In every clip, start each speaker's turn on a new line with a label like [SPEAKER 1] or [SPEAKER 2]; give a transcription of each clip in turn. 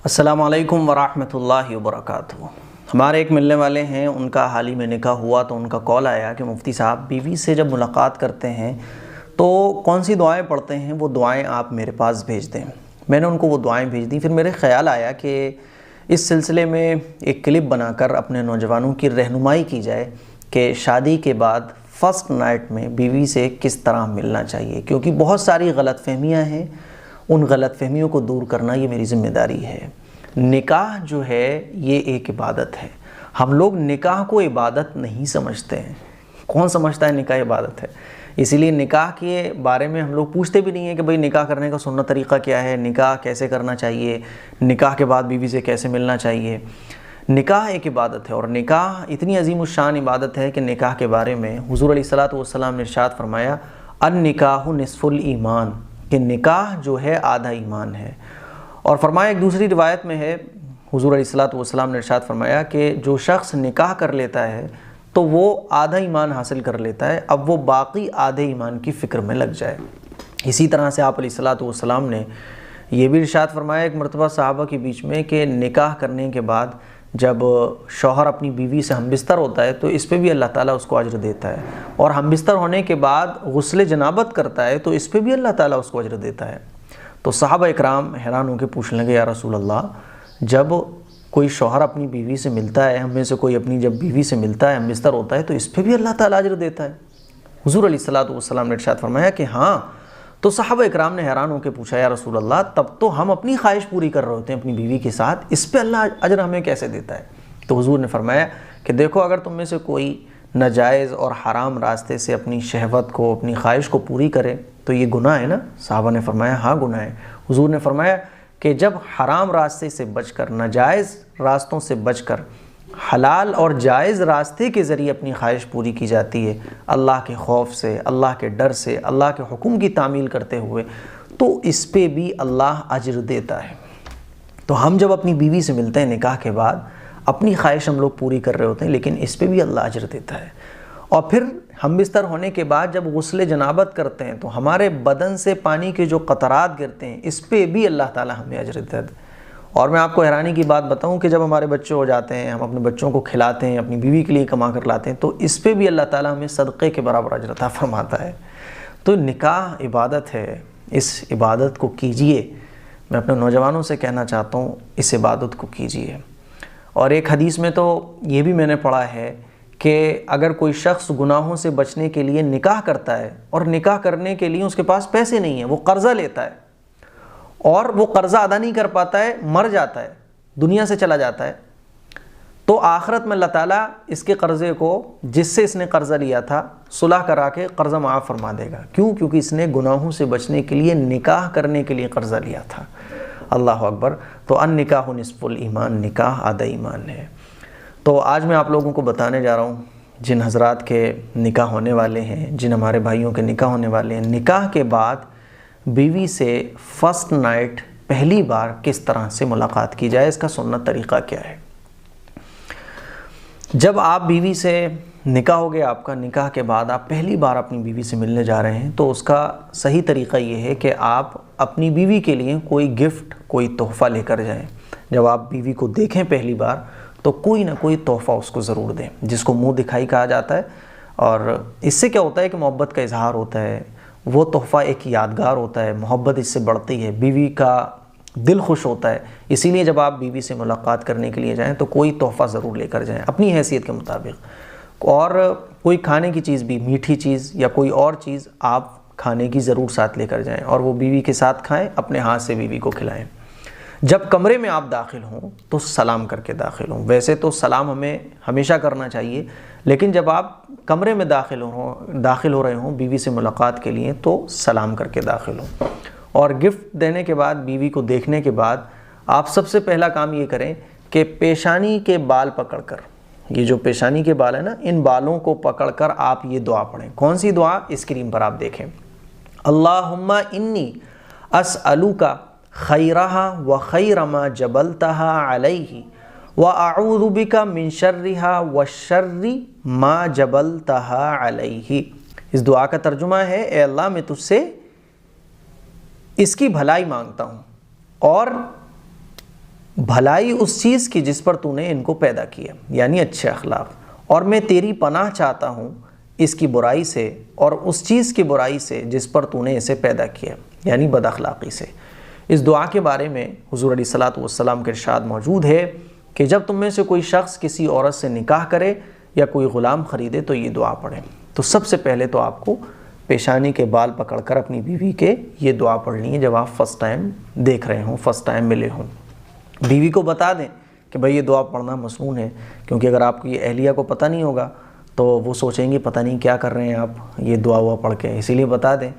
[SPEAKER 1] السلام علیکم ورحمۃ اللہ وبرکاتہ۔ ہمارے ایک ملنے والے ہیں، ان کا حال ہی میں نکاح ہوا تو ان کا کال آیا کہ مفتی صاحب بیوی سے جب ملاقات کرتے ہیں تو کون سی دعائیں پڑھتے ہیں، وہ دعائیں آپ میرے پاس بھیج دیں۔ میں نے ان کو وہ دعائیں بھیج دیں۔ پھر میرے خیال آیا کہ اس سلسلے میں ایک کلپ بنا کر اپنے نوجوانوں کی رہنمائی کی جائے کہ شادی کے بعد فرسٹ نائٹ میں بیوی سے کس طرح ملنا چاہیے، کیونکہ بہت ساری غلط فہمیاں ہیں۔ ان غلط فہمیوں کو دور کرنا یہ میری ذمہ داری ہے۔ نکاح جو ہے یہ ایک عبادت ہے۔ ہم لوگ نکاح کو عبادت نہیں سمجھتے ہیں۔ کون سمجھتا ہے نکاح عبادت ہے؟ اسی لیے نکاح کے بارے میں ہم لوگ پوچھتے بھی نہیں ہیں کہ بھئی نکاح کرنے کا سنت طریقہ کیا ہے، نکاح کیسے کرنا چاہیے، نکاح کے بعد بیوی سے کیسے ملنا چاہیے۔ نکاح ایک عبادت ہے، اور نکاح اتنی عظیم الشان عبادت ہے کہ نکاح کے بارے میں حضور علیہ الصلوۃ والسلام نے ارشاد فرمایا النکاح نصف الایمان، کہ نکاح جو ہے آدھا ایمان ہے۔ اور فرمایا ایک دوسری روایت میں ہے، حضور علیہ الصلوۃ والسلام نے ارشاد فرمایا کہ جو شخص نکاح کر لیتا ہے تو وہ آدھا ایمان حاصل کر لیتا ہے، اب وہ باقی آدھے ایمان کی فکر میں لگ جائے۔ اسی طرح سے آپ علیہ الصلوۃ والسلام نے یہ بھی ارشاد فرمایا ایک مرتبہ صحابہ کے بیچ میں کہ نکاح کرنے کے بعد جب شوہر اپنی بیوی سے ہم بستر ہوتا ہے تو اس پہ بھی اللہ تعالیٰ اس کو اجر دیتا ہے، اور ہم بستر ہونے کے بعد غسل جنابت کرتا ہے تو اس پہ بھی اللہ تعالیٰ اس کو اجر دیتا ہے۔ تو صحابہ اکرام حیران ہو کے پوچھنے لگے، یا رسول اللہ، جب کوئی شوہر اپنی بیوی سے ملتا ہے، ہم میں سے کوئی اپنی جب بیوی سے ملتا ہے، ہم بستر ہوتا ہے، تو اس پہ بھی اللہ تعالیٰ اجر دیتا ہے؟ حضور علیہ الصلوۃ والسلام نے ارشاد فرمایا کہ ہاں۔ تو صحابہ اکرام نے حیران ہو کے پوچھا، یا رسول اللہ، تب تو ہم اپنی خواہش پوری کر رہے ہوتے ہیں اپنی بیوی کے ساتھ، اس پہ اللہ اجر ہمیں کیسے دیتا ہے؟ تو حضور نے فرمایا کہ دیکھو، اگر تم میں سے کوئی ناجائز اور حرام راستے سے اپنی شہوت کو، اپنی خواہش کو پوری کرے تو یہ گناہ ہے نا؟ صحابہ نے فرمایا ہاں گناہ ہے۔ حضور نے فرمایا کہ جب حرام راستے سے بچ کر، ناجائز راستوں سے بچ کر حلال اور جائز راستے کے ذریعے اپنی خواہش پوری کی جاتی ہے، اللہ کے خوف سے، اللہ کے ڈر سے، اللہ کے حکم کی تعمیل کرتے ہوئے، تو اس پہ بھی اللہ اجر دیتا ہے۔ تو ہم جب اپنی بیوی سے ملتے ہیں نکاح کے بعد، اپنی خواہش ہم لوگ پوری کر رہے ہوتے ہیں، لیکن اس پہ بھی اللہ اجر دیتا ہے۔ اور پھر ہم بستر ہونے کے بعد جب غسل جنابت کرتے ہیں تو ہمارے بدن سے پانی کے جو قطرات گرتے ہیں، اس پہ بھی اللہ تعالیٰ ہمیں اجر دیتا ہے۔ اور میں آپ کو حیرانی کی بات بتاؤں کہ جب ہمارے بچے ہو جاتے ہیں، ہم اپنے بچوں کو کھلاتے ہیں، اپنی بیوی کے لیے کما کر لاتے ہیں، تو اس پہ بھی اللہ تعالیٰ ہمیں صدقے کے برابر اجر عطا فرماتا ہے۔ تو نکاح عبادت ہے، اس عبادت کو کیجئے۔ میں اپنے نوجوانوں سے کہنا چاہتا ہوں، اس عبادت کو کیجئے۔ اور ایک حدیث میں تو یہ بھی میں نے پڑھا ہے کہ اگر کوئی شخص گناہوں سے بچنے کے لیے نکاح کرتا ہے، اور نکاح کرنے کے لیے اس کے پاس پیسے نہیں ہیں، وہ قرضہ لیتا ہے، اور وہ قرضہ ادا نہیں کر پاتا ہے، مر جاتا ہے، دنیا سے چلا جاتا ہے، تو آخرت میں اللہ تعالیٰ اس کے قرضے کو، جس سے اس نے قرضہ لیا تھا، صلح کرا کے قرضہ معاف فرما دے گا۔ کیوں؟ کیونکہ اس نے گناہوں سے بچنے کے لیے نکاح کرنے کے لیے قرضہ لیا تھا۔ اللہ اکبر۔ تو النکاح نصف الایمان، نکاح آدھا ایمان ہے۔ تو آج میں آپ لوگوں کو بتانے جا رہا ہوں، جن حضرات کے نکاح ہونے والے ہیں، جن ہمارے بھائیوں کے نکاح ہونے والے ہیں، نکاح کے بعد بیوی سے فرسٹ نائٹ پہلی بار کس طرح سے ملاقات کی جائے، اس کا سنت طریقہ کیا ہے۔ جب آپ بیوی سے نکاح ہو گیا آپ کا، نکاح کے بعد آپ پہلی بار اپنی بیوی سے ملنے جا رہے ہیں، تو اس کا صحیح طریقہ یہ ہے کہ آپ اپنی بیوی کے لیے کوئی گفٹ، کوئی تحفہ لے کر جائیں۔ جب آپ بیوی کو دیکھیں پہلی بار تو کوئی نہ کوئی تحفہ اس کو ضرور دیں، جس کو منہ دکھائی کہا جاتا ہے۔ اور اس سے کیا ہوتا ہے کہ محبت کا اظہار ہوتا ہے، وہ تحفہ ایک یادگار ہوتا ہے، محبت اس سے بڑھتی ہے، بیوی کا دل خوش ہوتا ہے۔ اسی لیے جب آپ بیوی سے ملاقات کرنے کے لیے جائیں تو کوئی تحفہ ضرور لے کر جائیں اپنی حیثیت کے مطابق، اور کوئی کھانے کی چیز بھی، میٹھی چیز یا کوئی اور چیز آپ کھانے کی ضرور ساتھ لے کر جائیں، اور وہ بیوی کے ساتھ کھائیں، اپنے ہاتھ سے بیوی کو کھلائیں۔ جب کمرے میں آپ داخل ہوں تو سلام کر کے داخل ہوں۔ ویسے تو سلام ہمیں ہمیشہ کرنا چاہیے، لیکن جب آپ کمرے میں داخل ہو رہے ہوں بیوی سے ملاقات کے لیے تو سلام کر کے داخل ہوں۔ اور گفٹ دینے کے بعد، بیوی کو دیکھنے کے بعد، آپ سب سے پہلا کام یہ کریں کہ پیشانی کے بال پکڑ کر، یہ جو پیشانی کے بال ہیں نا، ان بالوں کو پکڑ کر آپ یہ دعا پڑھیں۔ کون سی دعا؟ اسکرین پر آپ دیکھیں۔ اللہم انی اسألک خیرہا و خیر ما جبلتہا علیہ و اعوذ بک من شرہا و شر ما جبلتہا علیہ۔ اس دعا کا ترجمہ ہے، اے اللہ میں تجھ سے اس کی بھلائی مانگتا ہوں اور بھلائی اس چیز کی جس پر تو نے ان کو پیدا کیا، یعنی اچھے اخلاق، اور میں تیری پناہ چاہتا ہوں اس کی برائی سے اور اس چیز کی برائی سے جس پر تو نے اسے پیدا کیا، یعنی بد اخلاقی سے۔ اس دعا کے بارے میں حضور علیہ الصلوۃ والسلام کے ارشاد موجود ہے کہ جب تم میں سے کوئی شخص کسی عورت سے نکاح کرے یا کوئی غلام خریدے تو یہ دعا پڑھیں۔ تو سب سے پہلے تو آپ کو پیشانی کے بال پکڑ کر اپنی بیوی کے یہ دعا پڑھنی ہے جب آپ فرسٹ ٹائم دیکھ رہے ہوں، فرسٹ ٹائم ملے ہوں۔ بیوی کو بتا دیں کہ بھئی یہ دعا پڑھنا مسنون ہے، کیونکہ اگر آپ کی اہلیہ کو پتہ نہیں ہوگا تو وہ سوچیں گے پتہ نہیں کیا کر رہے ہیں آپ یہ دعا ہوا پڑھ کے، اسی لیے بتا دیں۔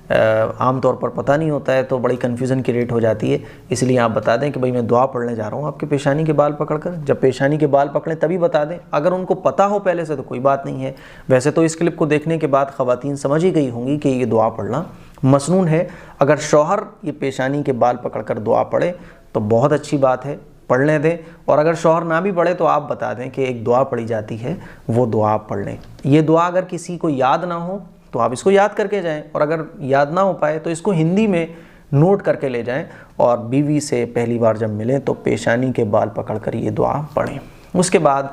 [SPEAKER 1] عام طور پر پتہ نہیں ہوتا ہے تو بڑی کنفیوژن کریٹ ہو جاتی ہے، اس لیے آپ بتا دیں کہ بھئی میں دعا پڑھنے جا رہا ہوں آپ کے پیشانی کے بال پکڑ کر۔ جب پیشانی کے بال پکڑیں تبھی بتا دیں، اگر ان کو پتہ ہو پہلے سے تو کوئی بات نہیں ہے۔ ویسے تو اس کلپ کو دیکھنے کے بعد خواتین سمجھ ہی گئی ہوں گی کہ یہ دعا پڑھنا مسنون ہے۔ اگر شوہر یہ پیشانی کے بال پکڑ کر دعا پڑھے تو بہت اچھی بات ہے، پڑھنے دیں، اور اگر شوہر نہ بھی پڑھے تو آپ بتا دیں کہ ایک دعا پڑھی جاتی ہے، وہ دعا آپ پڑھ لیں۔ یہ دعا اگر کسی کو یاد نہ ہو تو آپ اس کو یاد کر کے جائیں، اور اگر یاد نہ ہو پائے تو اس کو ہندی میں نوٹ کر کے لے جائیں، اور بیوی سے پہلی بار جب ملیں تو پیشانی کے بال پکڑ کر یہ دعا پڑھیں۔ اس کے بعد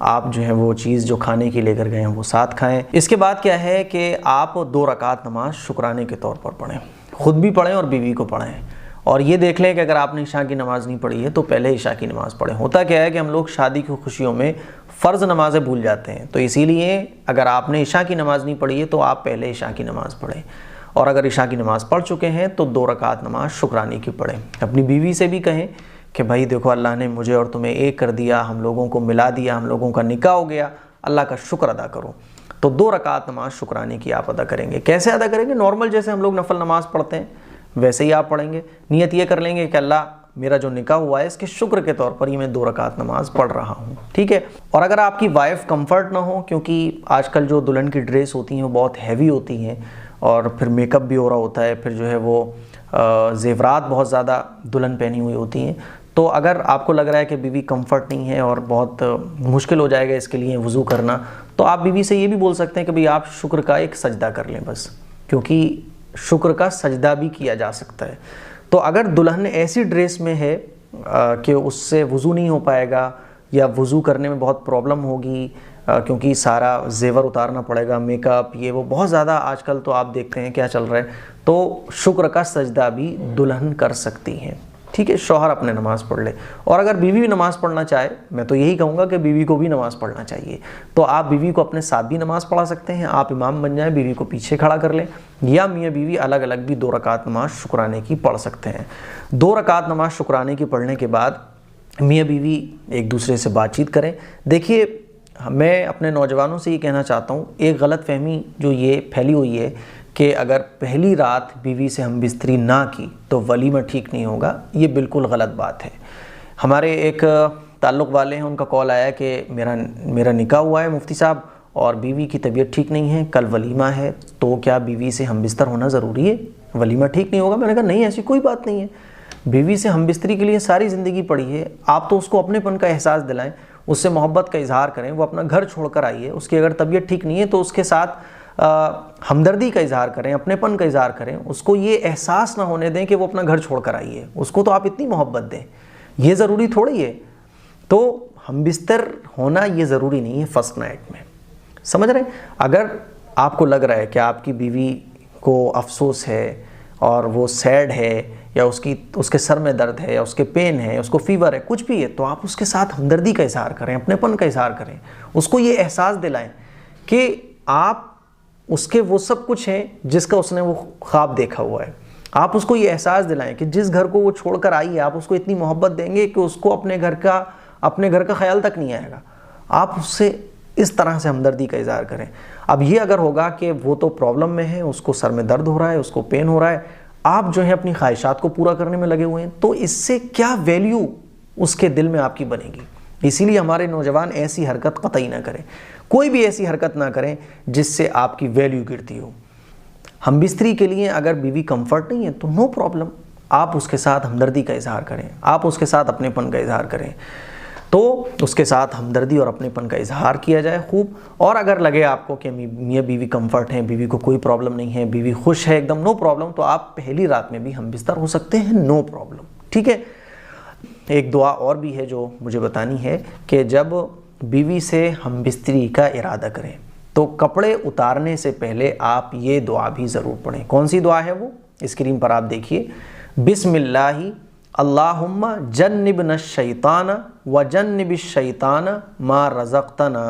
[SPEAKER 1] آپ جو ہے وہ چیز جو کھانے کی لے کر گئے ہیں وہ ساتھ کھائیں۔ اس کے بعد کیا ہے کہ آپ 2 رکعت نماز شکرانے کے طور پر پڑھیں، خود بھی پڑھیں اور بیوی کو پڑھیں، اور یہ دیکھ لیں کہ اگر آپ نے عشاء کی نماز نہیں پڑھی ہے تو پہلے عشاء کی نماز پڑھیں۔ ہوتا کیا ہے کہ ہم لوگ شادی کی خوشیوں میں فرض نمازیں بھول جاتے ہیں، تو اسی لیے اگر آپ نے عشاء کی نماز نہیں پڑھی ہے تو آپ پہلے عشاء کی نماز پڑھیں، اور اگر عشاء کی نماز پڑھ چکے ہیں تو 2 رکعت نماز شکرانے کی پڑھیں۔ اپنی بیوی سے بھی کہیں کہ بھائی دیکھو اللہ نے مجھے اور تمہیں ایک کر دیا، ہم لوگوں کو ملا دیا، ہم لوگوں کا نکاح ہو گیا، اللہ کا شکر ادا کرو۔ تو 2 رکعت نماز شکرانے کی آپ ادا کریں گے۔ کیسے ادا کریں گے؟ نارمل جیسے ہم لوگ نفل نماز پڑھتے ہیں ویسے ہی آپ پڑھیں گے۔ نیت یہ کر لیں گے کہ اللہ میرا جو نکاح ہوا ہے اس کے شکر کے طور پر یہ میں 2 رکعت نماز پڑھ رہا ہوں، ٹھیک ہے۔ اور اگر آپ کی وائف کمفرٹ نہ ہو، کیونکہ آج کل جو دلہن کی ڈریس ہوتی ہیں وہ بہت ہیوی ہوتی ہیں، اور پھر میک اپ بھی ہو رہا ہوتا ہے، پھر جو ہے وہ زیورات بہت زیادہ دلہن پہنی ہوئی ہوتی ہیں، تو اگر آپ کو لگ رہا ہے کہ بیوی کمفرٹ نہیں ہے اور بہت مشکل ہو جائے گا اس کے لیے وضو کرنا، تو آپ بیوی سے یہ بھی بول سکتے ہیں کہ بھئی آپ شکر کا ایک سجدہ کر لیں بس، کیونکہ شکر کا سجدہ بھی کیا جا سکتا ہے۔ تو اگر دلہن ایسی ڈریس میں ہے کہ اس سے وضو نہیں ہو پائے گا یا وضو کرنے میں بہت پرابلم ہوگی، کیونکہ سارا زیور اتارنا پڑے گا، میک اپ یہ وہ بہت زیادہ آج کل تو آپ دیکھتے ہیں کیا چل رہا ہے، تو شکر کا سجدہ بھی دلہن کر سکتی ہیں، ٹھیک ہے۔ شوہر اپنے نماز پڑھ لے، اور اگر بیوی بھی نماز پڑھنا چاہے، میں تو یہی کہوں گا کہ بیوی کو بھی نماز پڑھنا چاہیے، تو آپ بیوی کو اپنے ساتھ بھی نماز پڑھا سکتے ہیں، آپ امام بن جائیں، بیوی کو پیچھے کھڑا کر لیں، یا میاں بیوی الگ الگ بھی 2 رکعت نماز شکرانے کی پڑھ سکتے ہیں۔ 2 رکعت نماز شکرانے کی پڑھنے کے بعد میاں بیوی ایک دوسرے سے بات چیت کریں۔ دیکھیے میں اپنے نوجوانوں سے یہ کہنا چاہتا ہوں، ایک غلط فہمی جو یہ پھیلی ہوئی ہے کہ اگر پہلی رات بیوی سے ہم بستری نہ کی تو ولیمہ ٹھیک نہیں ہوگا، یہ بالکل غلط بات ہے۔ ہمارے ایک تعلق والے ہیں، ان کا کال آیا کہ میرا نکاح ہوا ہے مفتی صاحب اور بیوی کی طبیعت ٹھیک نہیں ہے، کل ولیمہ ہے، تو کیا بیوی سے ہم بستر ہونا ضروری ہے؟ ولیمہ ٹھیک نہیں ہوگا؟ میں نے کہا نہیں، ایسی کوئی بات نہیں ہے، بیوی سے ہم بستری کے لیے ساری زندگی پڑی ہے، آپ تو اس کو اپنے پن کا احساس دلائیں، اس سے محبت کا اظہار کریں، وہ اپنا گھر چھوڑ کر آئی ہے، اس کی اگر طبیعت ٹھیک نہیں ہے تو اس کے ساتھ ہمدردی کا اظہار کریں، اپنے پن کا اظہار کریں، اس کو یہ احساس نہ ہونے دیں کہ وہ اپنا گھر چھوڑ کر آئی ہے، اس کو تو آپ اتنی محبت دیں، یہ ضروری تھوڑی ہے۔ تو ہم بستر ہونا یہ ضروری نہیں ہے فرسٹ نائٹ میں، سمجھ رہے ہیں؟ اگر آپ کو لگ رہا ہے کہ آپ کی بیوی کو افسوس ہے اور وہ سیڈ ہے، یا اس کے سر میں درد ہے، یا اس کے پین ہے، اس کو فیور ہے، کچھ بھی ہے، تو آپ اس کے ساتھ ہمدردی کا اظہار کریں، اپنے پن کا اظہار کریں، اس کو یہ احساس دلائیں کہ آپ اس کے وہ سب کچھ ہیں جس کا اس نے وہ خواب دیکھا ہوا ہے۔ آپ اس کو یہ احساس دلائیں کہ جس گھر کو وہ چھوڑ کر آئی ہے آپ اس کو اتنی محبت دیں گے کہ اس کو اپنے گھر کا خیال تک نہیں آئے گا۔ آپ اس سے اس طرح سے ہمدردی کا اظہار کریں۔ اب یہ اگر ہوگا کہ وہ تو پرابلم میں ہے، اس کو سر میں درد ہو رہا ہے، اس کو پین ہو رہا ہے، آپ جو ہے اپنی خواہشات کو پورا کرنے میں لگے ہوئے ہیں، تو اس سے کیا ویلیو اس کے دل میں آپ کی بنے گی؟ اسی لیے ہمارے نوجوان ایسی حرکت قطعی نہ کریں، کوئی بھی ایسی حرکت نہ کریں جس سے آپ کی ویلیو گرتی ہو۔ ہم بستری کے لیے اگر بیوی کمفرٹ نہیں ہے تو نو پرابلم، آپ اس کے ساتھ ہمدردی کا اظہار کریں، آپ اس کے ساتھ اپنے پن کا اظہار کریں، تو اس کے ساتھ ہمدردی اور اپنے پن کا اظہار کیا جائے خوب۔ اور اگر لگے آپ کو کہ میاں بیوی کمفرٹ ہیں، بیوی کو کوئی پرابلم نہیں ہے، بیوی خوش ہے ایک دم، نو پرابلم، تو آپ پہلی رات میں بھی ہم بستر ہو سکتے ہیں، نو پرابلم، ٹھیک ہے۔ ایک دعا اور بھی ہے جو مجھے بتانی ہے کہ جب بیوی سے ہم بستری کا ارادہ کریں تو کپڑے اتارنے سے پہلے آپ یہ دعا بھی ضرور پڑھیں۔ کون سی دعا ہے وہ؟ اسکرین پر آپ دیکھیے، بسم اللہ اللہم جنبنا الشیطان وجنب الشیطان ما رزقتنا۔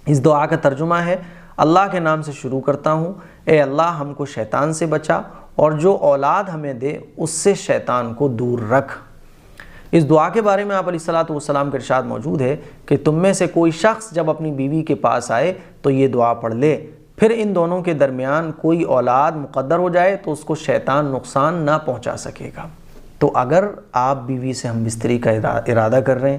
[SPEAKER 1] اس دعا کا ترجمہ ہے، اللہ کے نام سے شروع کرتا ہوں، اے اللہ ہم کو شیطان سے بچا اور جو اولاد ہمیں دے اس سے شیطان کو دور رکھ۔ اس دعا کے بارے میں آپ علیہ الصلوۃ والسلام کا ارشاد موجود ہے کہ تم میں سے کوئی شخص جب اپنی بیوی کے پاس آئے تو یہ دعا پڑھ لے، پھر ان دونوں کے درمیان کوئی اولاد مقدر ہو جائے تو اس کو شیطان نقصان نہ پہنچا سکے گا۔ تو اگر آپ بیوی سے ہم بستری کا ارادہ کر رہے ہیں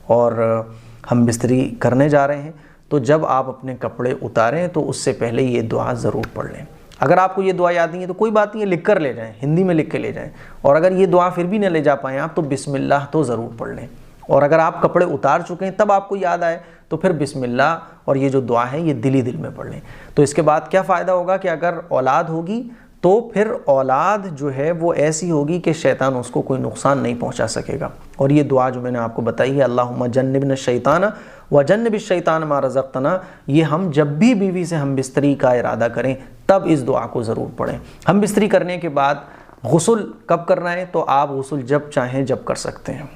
[SPEAKER 1] اور ہم بستری کرنے جا رہے ہیں تو جب آپ اپنے کپڑے اتاریں تو اس سے پہلے یہ دعا ضرور پڑھ لیں۔ اگر آپ کو یہ دعا یاد نہیں ہے تو کوئی بات نہیں ہے، لکھ کر لے جائیں، ہندی میں لکھ کے لے جائیں، اور اگر یہ دعا پھر بھی نہ لے جا پائیں آپ تو بسم اللہ تو ضرور پڑھ لیں، اور اگر آپ کپڑے اتار چکے ہیں تب آپ کو یاد آئے تو پھر بسم اللہ اور یہ جو دعا ہے یہ دل میں پڑھ لیں۔ تو اس کے بعد کیا فائدہ ہوگا کہ اگر اولاد ہوگی تو پھر اولاد جو ہے وہ ایسی ہوگی کہ شیطان اس کو کوئی نقصان نہیں پہنچا سکے گا۔ اور یہ دعا جو میں نے آپ کو بتائی ہے، اللہم جنبنا الشیطان وجنب الشیطان ما رزقتنا، یہ ہم جب بھی بیوی سے ہم بستری کا ارادہ کریں تب اس دعا کو ضرور پڑھیں۔ ہم بستری کرنے کے بعد غسل کب کرنا ہے؟ تو آپ غسل جب چاہیں جب کر سکتے ہیں،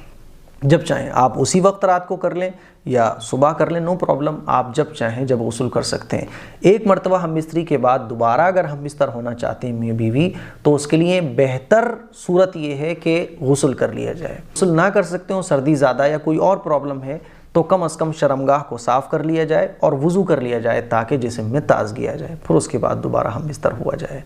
[SPEAKER 1] جب چاہیں آپ اسی وقت رات کو کر لیں یا صبح کر لیں، نو پرابلم، آپ جب چاہیں جب غسل کر سکتے ہیں۔ ایک مرتبہ ہم بستری کے بعد دوبارہ اگر ہم بستر ہونا چاہتے ہیں میاں بیوی تو اس کے لیے بہتر صورت یہ ہے کہ غسل کر لیا جائے۔ غسل نہ کر سکتے ہوں، سردی زیادہ یا کوئی اور پرابلم ہے تو کم از کم شرمگاہ کو صاف کر لیا جائے اور وضو کر لیا جائے تاکہ جسم میں تازگی آ جائے، پھر اس کے بعد دوبارہ ہم بستر ہوا جائے۔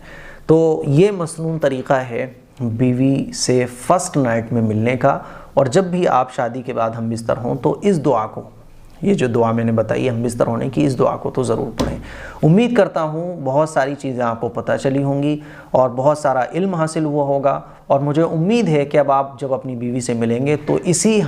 [SPEAKER 1] تو یہ مسنون طریقہ ہے بیوی سے فرسٹ نائٹ میں ملنے کا، اور جب بھی آپ شادی کے بعد ہم بستر ہوں تو اس دعا کو، یہ جو دعا میں نے بتائی ہے ہم بستر ہونے کی، اس دعا کو تو ضرور پڑھیں۔ امید کرتا ہوں بہت ساری چیزیں آپ کو پتہ چلی ہوں گی اور بہت سارا علم حاصل ہوا ہوگا، اور مجھے امید ہے کہ اب آپ جب اپنی بیوی سے ملیں گے تو اسی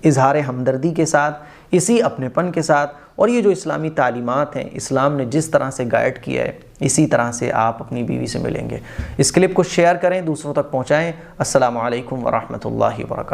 [SPEAKER 1] اظہار ہمدردی کے ساتھ، اسی اپنے پن کے ساتھ، اور یہ جو اسلامی تعلیمات ہیں، اسلام نے جس طرح سے گائیڈ کیا ہے اسی طرح سے آپ اپنی بیوی سے ملیں گے۔ اس کلپ کو شیئر کریں، دوسروں تک پہنچائیں۔ السلام علیکم ورحمۃ اللہ وبرکاتہ۔